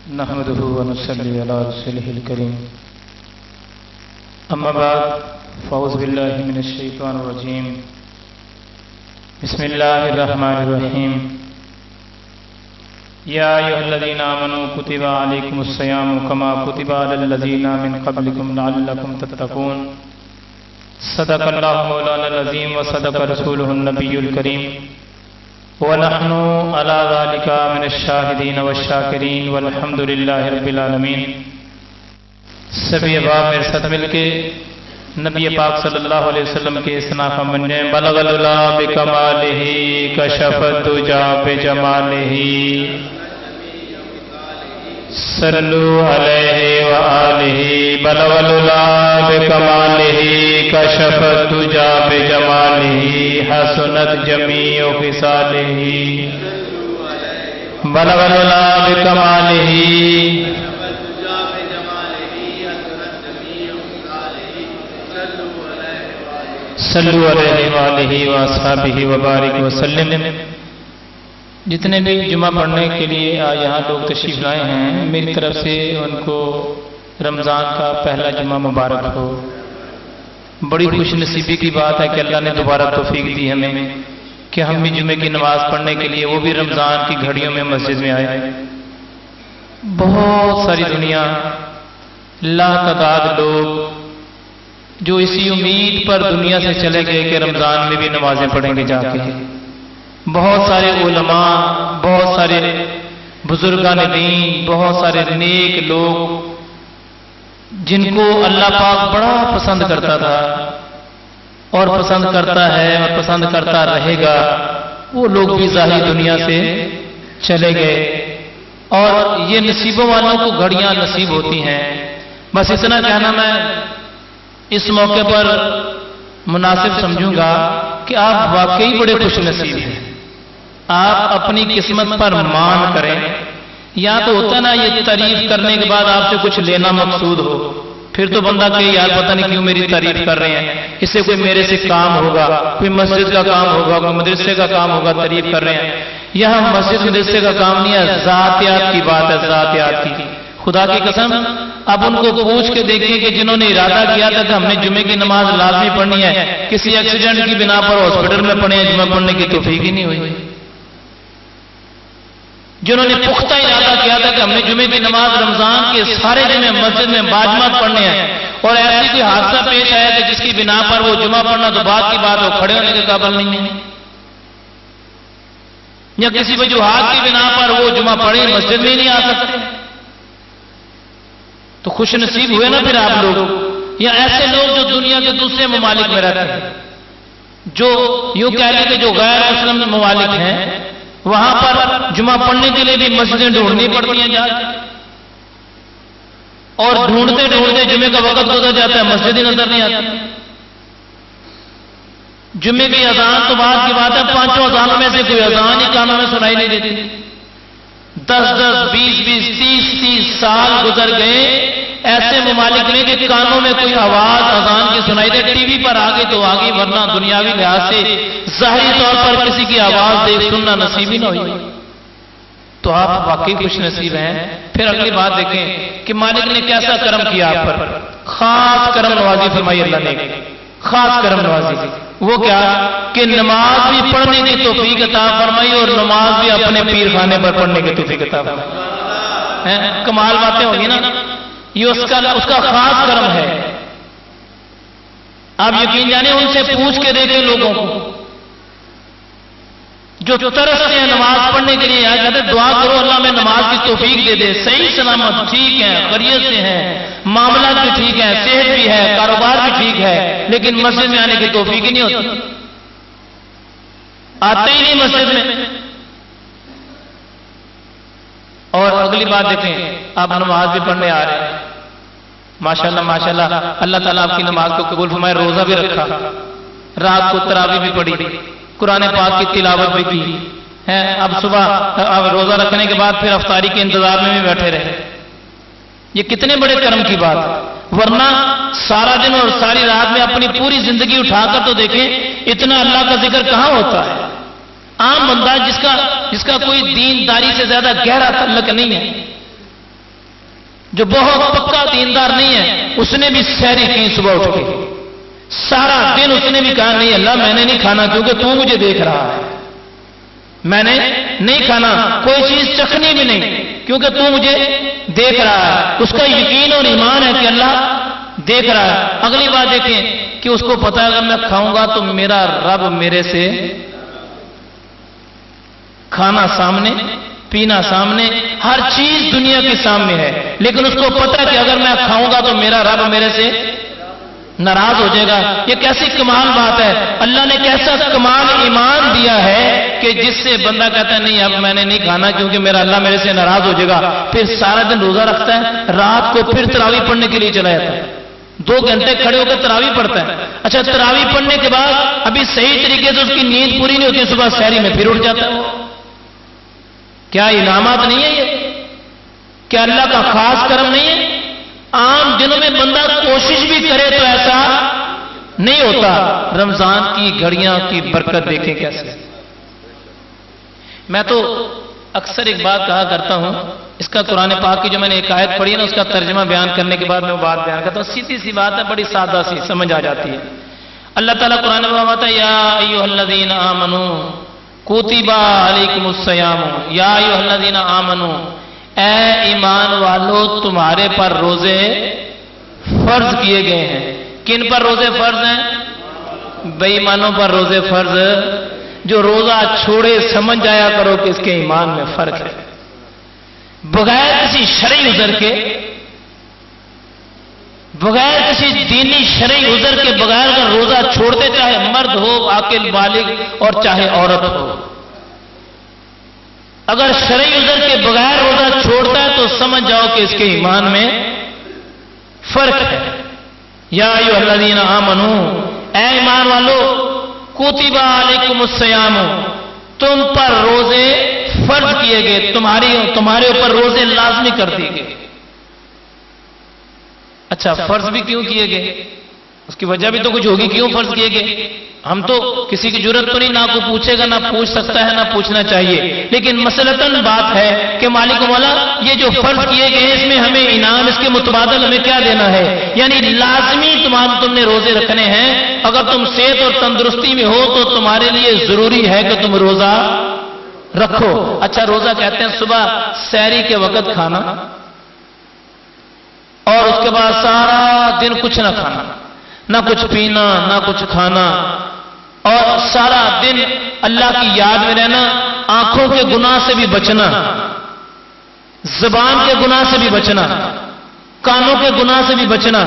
نحمده ونصلي على رسوله الكريم اما بعد فاعوذ بالله من الشيطان الرجيم بسم الله الرحمن الرحيم يا ايها الذين امنوا كتب عليكم الصيام كما كتب على الذين من قبلكم لعلكم تتقون صدق الله مولانا العظيم وصدق رسوله النبي الكريم ونحن على ذلك من الشاهدين والشاکرین والحمد للہ رب العالمین۔ سبھی احباب میرے ساتھ مل کے نبی پاک صلی اللہ علیہ وسلم کے ثنا کا منجیں بلغ العلا بکمالہ کشف الدجا بجمالہ صلو علیہ وآلہ بلغ العلا بکمالہ کشف الدجا بجمالہ حسنت جمیع خصالہ بلغ العلا بکمالہ صلو علیہ وآلہ واصحابہ وبارک وسلم۔ جتنے بھی جمعہ پڑھنے کے لیے یہاں لوگ تشریف لائے ہیں، میری طرف سے ان کو رمضان کا پہلا جمعہ مبارک ہو۔ بڑی خوش نصیبی کی بات ہے کہ اللہ نے دوبارہ توفیق دی ہمیں کہ ہم بھی جمعے کی نماز پڑھنے کے لیے، وہ بھی رمضان کی گھڑیوں میں مسجد میں آئے۔ بہت ساری دنیا، لاتعداد لوگ جو اسی امید پر دنیا سے چلے گئے کہ رمضان میں بھی نمازیں پڑھیں گے جا کے۔ بہت سارے علماء، بہت سارے بزرگان دین، بہت سارے نیک لوگ جن کو اللہ پاک بڑا پسند کرتا تھا اور پسند کرتا ہے اور پسند کرتا رہے گا، وہ لوگ بھی ظاہری دنیا سے چلے گئے۔ اور یہ نصیبوں والوں کو گھڑیاں نصیب ہوتی ہیں۔ بس اتنا کہنا میں اس موقع پر مناسب سمجھوں گا کہ آپ واقعی بڑے خوش نصیب ہیں۔ آپ اپنی قسمت پر مان کریں۔ یا تو ہوتا نا یہ تعریف کرنے کے بعد آپ سے کچھ لینا مقصود ہو، پھر تو بندہ کہ یار پتہ نہیں کیوں میری تعریف کر رہے ہیں، اس سے کوئی میرے سے کام ہوگا، کوئی مسجد کا کام ہوگا، کوئی مدرسے کا کام ہوگا، تعریف کر رہے ہیں۔ یہاں مسجد مدرسے کا کام نہیں ہے، ذاتیات کی بات ہے، ذاتیات کی۔ خدا کی قسم اب ان کو پوچھ کے دیکھیں کہ جنہوں نے ارادہ کیا تھا کہ ہم نے جمعے کی نماز لازمی پڑھنی ہے، کسی ایکسیڈنٹ کی بنا پر ہاسپٹل میں پڑھے ہیں، جمعہ پڑھنے کی توفیق ہی نہیں ہوئی۔ جنہوں نے پختہ ارادہ کیا تھا کہ ہم نے جمعے کی نماز رمضان کے سارے جمعے مسجد میں باجماعت پڑھنے ہیں، اور ایسی کوئی حادثہ پیش آیا کہ جس کی بنا پر وہ جمعہ پڑھنا تو بعد کی بات ہو، کھڑے ہونے کے قابل نہیں ہیں، یا کسی وجوہات کی بنا پر وہ جمعہ پڑھے مسجد میں نہیں آ سکتے، تو خوش نصیب ہوئے نا پھر آپ لوگ۔ یا ایسے لوگ جو دنیا کے دوسرے ممالک میں رہتے ہیں، جو یوں کہہ لیں کہ جو غیر مسلم ممالک ہیں، وہاں پر جمعہ پڑھنے کے لیے بھی مسجدیں ڈھونڈنی پڑتی ہیں جا کے، اور ڈھونڈتے ڈھونڈتے جمعے کا وقت گزر جاتا ہے، مسجد ہی نظر نہیں آتی۔ جمعے کی اذان تو بعد کی بات ہے، 5 اذانوں میں سے کوئی اذان ہی کانوں میں سنائی نہیں دیتی۔ 10-10, 20-20, 30-30 سال گزر گئے ایسے ممالک میں کہ کانوں میں کوئی آواز اذان کی سنائی دے، ٹی وی پر آگے تو آگے، ورنہ دنیاوی لحاظ سے ظاہری طور پر کسی کی آواز دیکھ سننا نصیب ہی نہ ہوئی۔ تو آپ واقعی خوش نصیب ہیں۔ پھر اگلی بات دیکھیں کہ مالک نے کیسا کرم کیا آپ پر، خاص کرم نوازی فرمائی اللہ نے، خاص کرم نوازی۔ وہ کیا کہ نماز بھی پڑھنے کی توفیق عطا فرمائی، اور نماز بھی اپنے پیر خانے پر پڑھنے کی توفیق عطا فرمائی۔ کمال باتیں ہوگی نا، یہ اس کا خاص کرم ہے۔ آپ یقین جانے ان سے پوچھ کے دیکھیں لوگوں کو جو ترستے ہیں نماز پڑھنے کے لیے، کہتے ہیں دعا کرو اللہ میں نماز کی توفیق دے دے، صحیح سلامت ٹھیک ہے، خیریت سے ہیں، معاملات بھی ٹھیک ہیں، صحت بھی ہے، کاروبار بھی ٹھیک ہے، لیکن مسجد میں آنے کی توفیق ہی نہیں ہوتی، آتے ہی نہیں مسجد میں۔ اور اگلی بات دیکھیں، آپ نماز بھی پڑھنے آ رہے ہیں، ماشاءاللہ ماشاءاللہ، اللہ تعالیٰ آپ کی نماز کو قبول فرمائے، روزہ بھی رکھا، رات کو تراویح بھی پڑھی، قرآن پاک کی تلاوت بھی کی ہے، اب صبح روزہ رکھنے کے بعد پھر افطاری کے انتظار میں بھی بیٹھے رہے۔ یہ کتنے بڑے کرم کی بات ہے، ورنہ سارا دن اور ساری رات میں اپنی پوری زندگی اٹھا کر تو دیکھیں اتنا اللہ کا ذکر کہاں ہوتا ہے۔ عام بندہ جس کا کوئی دینداری سے زیادہ گہرا تعلق نہیں ہے، جو بہت پکا دیندار نہیں ہے اس نے بھی سحری کی صبح اٹھ کے، سارا دن اس نے بھی کہا نہیں اللہ میں نے نہیں کھانا کیونکہ تو مجھے دیکھ رہا ہے، میں نے نہیں کھانا، کوئی چیز چکھنی بھی نہیں کیونکہ تو مجھے دیکھ رہا ہے۔ اس کا یقین اور ایمان ہے کہ اللہ دیکھ رہا ہے۔ اگلی بات دیکھیں کہ اس کو پتا ہے اگر میں کھاؤں گا تو میرا رب میرے سے، کھانا سامنے، پینا سامنے، ہر چیز دنیا کے سامنے ہے، لیکن اس کو پتا ہے کہ اگر میں کھاؤں گا تو میرا رب میرے سے ناراض ہو جائے گا۔ یہ کیسی کمال بات ہے، اللہ نے کیسا کمال ایمان دیا ہے کہ جس سے بندہ کہتا ہے نہیں اب میں نے نہیں کھانا کیونکہ میرا اللہ میرے سے ناراض ہو جائے گا، پھر سارا دن روزہ رکھتا ہے، رات کو پھر تراویح پڑھنے کے لیے چلا جاتا ہے، 2 گھنٹے کھڑے ہو کے تراویح پڑھتا ہے۔ اچھا تراویح پڑھنے کے بعد ابھی صحیح طریقے سے اس کی نیند پوری نہیں ہوتی، صبح سحری میں پھر اٹھ جاتا ہے۔ کیا انعامات نہیں ہے یہ؟ کیا اللہ کا خاص کرم نہیں ہے؟ عام دنوں میں بندہ کوشش بھی کرے تو ایسا نہیں ہوتا، رمضان کی گھڑیاں کی برکت دیکھیں کیسے۔ میں تو اکثر ایک بات کہا کرتا ہوں، اس کا قرآن پاک کی جو میں نے ایک آیت پڑھی ہے نا اس کا ترجمہ بیان کرنے کے بعد میں وہ بات بیان کرتا ہوں، سیدھی سی بات ہے، بڑی سادہ سی سمجھ آ جاتی ہے۔ اللہ تعالیٰ قرآن میں فرماتا ہے یا ایھا الذین آمنوا کتب علیکم الصیام، یا ایھا الذین آمنوا، اے ایمان والو تمہارے پر روزے فرض کیے گئے ہیں۔ کن پر روزے فرض ہیں؟ بے ایمانوں پر روزے فرض۔ جو روزہ چھوڑے سمجھ جایا کرو کہ اس کے ایمان میں فرق ہے، بغیر کسی شرعی عذر کے، بغیر کسی دینی شرعی عذر کے بغیر اگر روزہ چھوڑتے، چاہے مرد ہو عاقل بالغ اور چاہے عورت ہو، اگر شرعی عذر کے بغیر روزہ چھوڑتا ہے تو سمجھ جاؤ کہ اس کے ایمان میں فرق ہے۔ یا ایھا الذین آمنوا، اے ایمان والو، کتب علیکم الصیام، تم پر روزے فرض کیے گئے، تمہارے اوپر روزے لازمی کر دیے گئے۔ اچھا فرض بھی کیوں کیے گئے؟ اس کی وجہ بھی تو کچھ ہوگی، کیوں فرض کیے گئے؟ ہم تو کسی کی ضرورت تو نہیں، نہ کوئی پوچھے گا، نہ پوچھ سکتا ہے، نہ پوچھنا چاہیے، لیکن مسئلتاً بات ہے کہ مالک مولا یہ جو فرض کیے گئے ہیں اس میں ہمیں انعام، اس کے متبادل ہمیں کیا دینا ہے؟ یعنی لازمی تم نے روزے رکھنے ہیں۔ اگر تم صحت اور تندرستی میں ہو تو تمہارے لیے ضروری ہے کہ تم روزہ رکھو۔ اچھا روزہ کہتے ہیں صبح سحری کے وقت کھانا اور اس کے بعد سارا دن کچھ نہ کھانا، نہ کچھ پینا، نہ کچھ کھانا، اور سارا دن اللہ کی یاد میں رہنا، آنکھوں کے گناہ سے بھی بچنا، زبان کے گناہ سے بھی بچنا، کانوں کے گناہ سے بھی بچنا،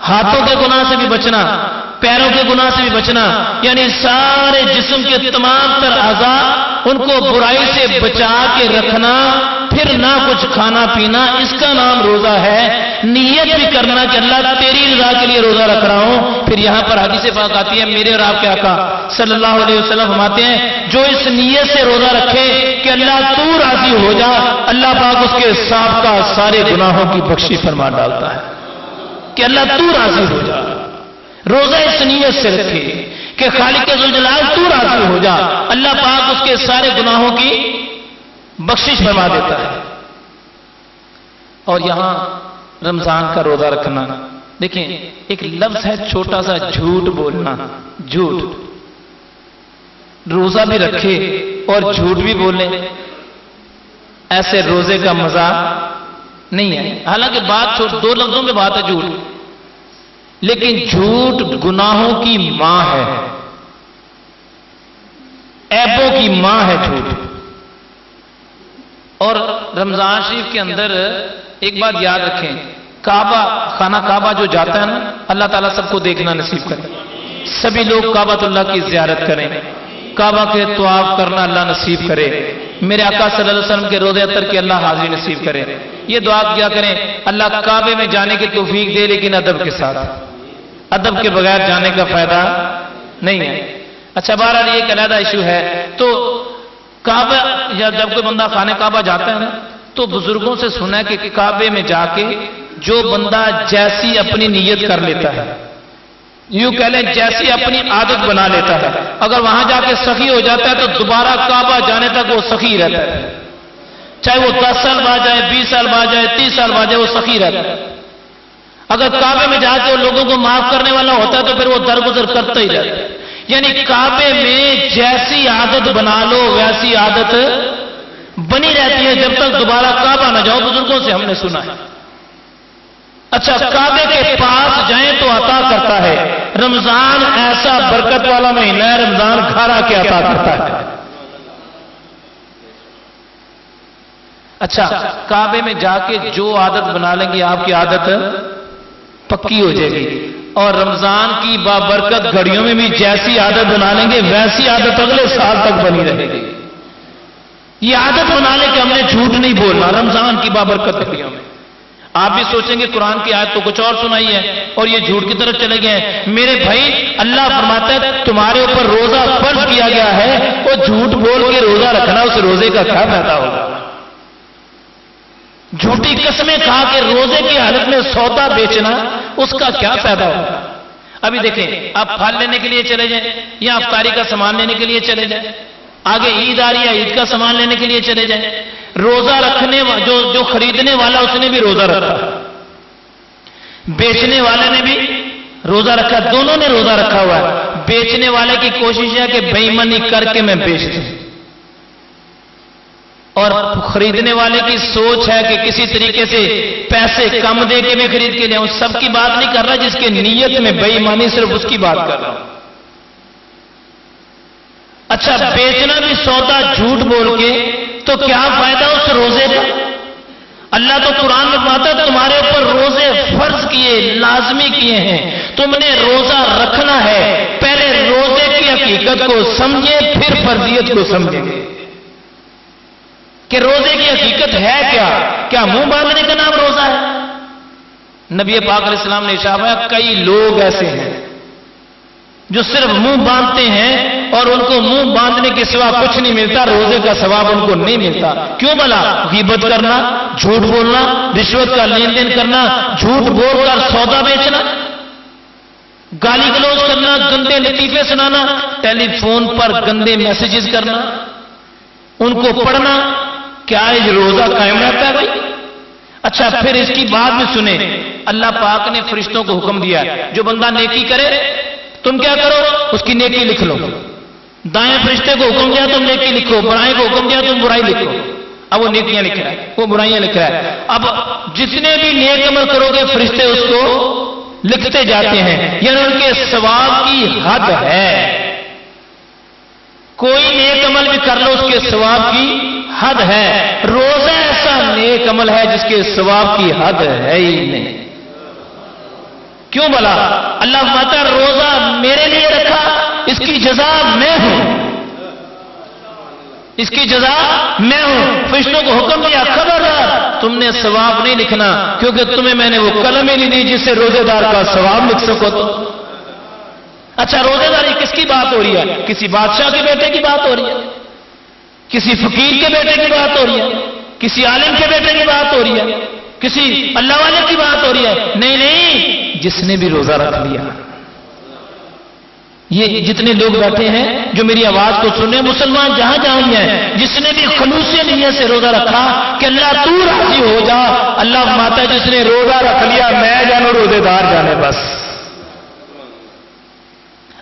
ہاتھوں کے گناہ سے بھی بچنا، پیروں کے گناہ سے بھی بچنا، یعنی سارے جسم کے تمام تر اعضاء ان کو برائی سے بچا کے رکھنا، پھر نہ کچھ کھانا پینا، اس کا نام روزہ ہے۔ نیت بھی کرنا کہ اللہ تیری رضا کے لیے روزہ رکھ رہا ہوں۔ پھر یہاں پر حدیث پاک آتی ہے، میرے اور آپ کے آقا صلی اللہ علیہ وسلم فرماتے ہیں جو اس نیت سے روزہ رکھے کہ اللہ تو راضی ہو جا، اللہ پاک اس کے سابقہ سارے گناہوں کی بخشش فرما ڈالتا ہے کہ اللہ تو راضی ہو جا۔ روزہ اس نیت سے رکھے کہ خالق ذوالجلال تو راضی ہو جا، اللہ پاک اس کے سارے گناہوں کی بخشش فرما دیتا ہے۔ اور یہاں رمضان کا روزہ رکھنا، دیکھیں ایک لفظ ہے چھوٹا سا، جھوٹ بولنا، جھوٹ۔ روزہ بھی رکھے اور جھوٹ بھی بولے، ایسے روزے کا مزہ نہیں ہے۔ حالانکہ بات دو لفظوں میں بات ہے جھوٹ، لیکن جھوٹ گناہوں کی ماں ہے، عیبوں کی ماں ہے جھوٹ۔ اور رمضان شریف کے اندر ایک بات یاد رکھیں، کعبہ، خانہ کعبہ جو جاتا ہے نا، اللہ تعالیٰ سب کو دیکھنا نصیب کرے، سبھی لوگ کعبۃ اللہ کی زیارت کریں، کعبہ کے طواف کرنا اللہ نصیب کرے، میرے آقا صلی اللہ علیہ وسلم کے روضے اطہر کی اللہ حاضری نصیب کرے۔ یہ دعا کیا کریں اللہ کعبے میں جانے کی توفیق دے، لیکن ادب کے ساتھ، ادب کے بغیر جانے کا فائدہ نہیں ہے۔ اچھا بہرحال یہ ایک علیحدہ ایشو ہے۔ تو کعبہ یا جب کوئی بندہ خانہ کعبہ جاتا ہے نا تو بزرگوں سے سنا ہے کہ کعبے میں جا کے جو بندہ جیسی اپنی نیت کر لیتا ہے، یوں کہہ لیں جیسی اپنی عادت بنا لیتا ہے، اگر وہاں جا کے سخی ہو جاتا ہے تو دوبارہ کعبہ جانے تک وہ سخی رہتا ہے۔ چاہے وہ 10 سال بعد جائے، 20 سال بعد جائے، 30 سال بعد جائے، وہ سخی رہتا ہے۔ اگر کعبے میں جا کے وہ لوگوں کو معاف کرنے والا ہوتا ہے تو پھر وہ درگزر کرتا ہی رہتا ہے۔ یعنی کعبے میں جیسی عادت بنا لو ویسی عادت بنی رہتی ہے جب تک دوبارہ کعبہ نہ جاؤ، بزرگوں سے ہم نے سنا ہے۔ اچھا، کعبے کے پاس جائیں تو عطا کرتا ہے۔ رمضان ایسا برکت والا مہینہ ہے، رمضان گھر آ کے عطا کرتا ہے۔ اچھا، کعبے میں جا کے جو عادت بنا لیں گے آپ کی عادت پکی ہو جائے گی، اور رمضان کی بابرکت گھڑیوں میں بھی جیسی عادت بنا لیں گے ویسی عادت اگلے سال تک بنی رہے گی۔ یہ عادت بنا لیں کہ ہم نے جھوٹ نہیں بولنا رمضان کی بابرکت گھڑیوں میں۔ آپ بھی سوچیں گے قرآن کی آیت تو کچھ اور سنائی ہے اور یہ جھوٹ کی طرف چلے گئے ہیں۔ میرے بھائی، اللہ فرماتا ہے تمہارے اوپر روزہ فرض کیا گیا ہے، وہ جھوٹ بول کے روزہ رکھنا، اس روزے کا کیا فائدہ ہوگا؟ جھوٹی قسمیں کھا کے روزے کی حالت میں سودا بیچنا، اس کا کیا فائدہ ہوگا؟ ابھی دیکھیں، آپ پھل لینے کے لیے چلے جائیں یا افطاری کا سامان لینے کے لیے چلے جائیں، آگے عید آ رہی ہے، عید کا سامان لینے کے لیے چلے جائیں، روزہ رکھنے جو خریدنے والا اس نے بھی روزہ رکھا، بیچنے والے نے بھی روزہ رکھا، دونوں نے روزہ رکھا ہوا ہے۔ بیچنے والے کی کوشش ہے کہ بے ایمانی کر کے میں بیچ دوں، اور خریدنے والے کی سوچ ہے کہ کسی طریقے سے پیسے کم دے کے میں خرید کے لے آؤں۔ سب کی بات نہیں کر رہا، جس کے نیت میں بے ایمانی صرف اس کی بات کر رہا ہوں۔ اچھا، بیچنا بھی سودا جھوٹ بول کے تو کیا فائدہ اس روزے کا؟ اللہ تو قرآن میں فرماتا ہے تمہارے اوپر روزے فرض کیے، لازمی کیے ہیں، تم نے روزہ رکھنا ہے۔ پہلے روزے کی حقیقت کو سمجھے، پھر فرضیت کو سمجھیں گے کہ روزے کی حقیقت ہے کیا منہ باندھنے کا نام روزہ ہے؟ نبی پاک علیہ السلام نے ارشاد فرمایا کئی لوگ ایسے ہیں جو صرف منہ باندھتے ہیں اور ان کو منہ باندھنے کے سوا کچھ نہیں ملتا، روزے کا ثواب ان کو نہیں ملتا۔ کیوں بھلا؟ غیبت کرنا، جھوٹ بولنا، رشوت کا لین دین کرنا، جھوٹ بول کر سودا بیچنا، گالی گلوچ کرنا، گندے لطیفے سنانا، ٹیلی فون پر گندے میسیجز کرنا، ان کو پڑھنا، کیا یہ روزہ قائم رہتا ہے بھائی؟ اچھا، پھر اس کی بات بھی سنیں، اللہ پاک نے فرشتوں کو حکم دیا جو بندہ نیکی کرے تم کیا کرو؟ اس کی نیکی لکھ لو۔ دائیں فرشتے کو حکم دیا تم نیکی لکھو، بائیں کو حکم دیا تم برائی لکھو۔ اب وہ نیکیاں لکھ رہا ہے، وہ برائیاں لکھ رہا ہے۔ اب جتنے بھی نیک عمل کرو گے فرشتے اس کو لکھتے جاتے ہیں، یعنی ان کے ثواب کی حد ہے۔ کوئی نیک عمل بھی کر لو اس کے ثواب کی حد ہے۔ روزہ ایسا نیک عمل ہے جس کے ثواب کی حد ہے ہی نہیں۔ کیوں بھلا؟ اللہ فرماتا ہے روزہ میرے لیے رکھا، اس کی جزا میں ہوں، اس کی جزا میں ہوں۔ فرشتوں کو حکم دیا خبردار تم نے ثواب نہیں لکھنا، کیونکہ تمہیں میں نے وہ قلم ہی نہیں دی جس سے روزے دار کا ثواب لکھ سکو تو۔ اچھا، روزے داری کس کی بات ہو رہی ہے؟ کسی بادشاہ کے بیٹے کی بات ہو رہی ہے، کسی فقیر کے بیٹے کی بات ہو رہی ہے، کسی عالم کے بیٹے کی بات ہو رہی ہے، کسی اللہ والے کی بات ہو رہی ہے؟ نہیں نہیں، جس نے بھی روزہ رکھ لیا۔ یہ جتنے لوگ بیٹھے ہیں جو میری آواز کو سن رہے ہیں، مسلمان جہاں جہاں ہی ہیں، جس نے بھی خلوص نیت سے روزہ رکھا کہ اللہ تو راضی ہو جا، اللہ فرماتا ہے جس نے روزہ رکھ لیا میں جانو روزے دار جانے بس۔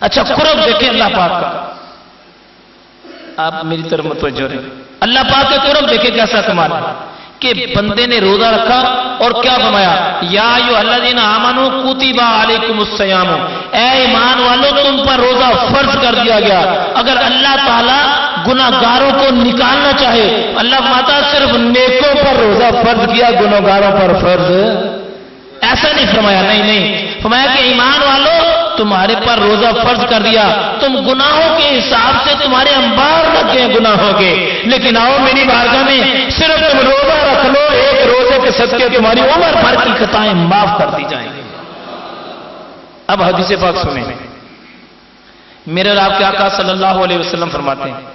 اچھا، قرب دیکھیں اللہ پاک کا، آپ میری طرف متوجہ رہیں، اللہ پاک کے قرب دیکھیں کیسا کمال ہے کہ بندے نے روزہ رکھا اور کیا فرمایا؟ یا ایھا الذین آمنوا کتب علیکم الصیام، اے ایمان والو تم پر روزہ فرض کر دیا گیا۔ اگر اللہ تعالیٰ گناہگاروں کو نکالنا چاہے، اللہ فرماتا صرف نیکوں پر روزہ فرض کیا، گناہگاروں پر فرض ایسا نہیں فرمایا، نہیں فرمایا کہ ایمان والو تمہارے پر روزہ فرض کر دیا، تم گناہوں کے حساب سے تمہارے انبار لگ گئے گناہوں کے، لیکن آؤ میری بارگاہ میں صرف تم روزہ رکھ لو، ایک روزے کے صدقے تمہاری عمر بھر کی خطائیں معاف کر دی جائیں گی۔ اب حدیث پاک سنیں، میرے اور آپ کے آقا صلی اللہ علیہ وسلم فرماتے ہیں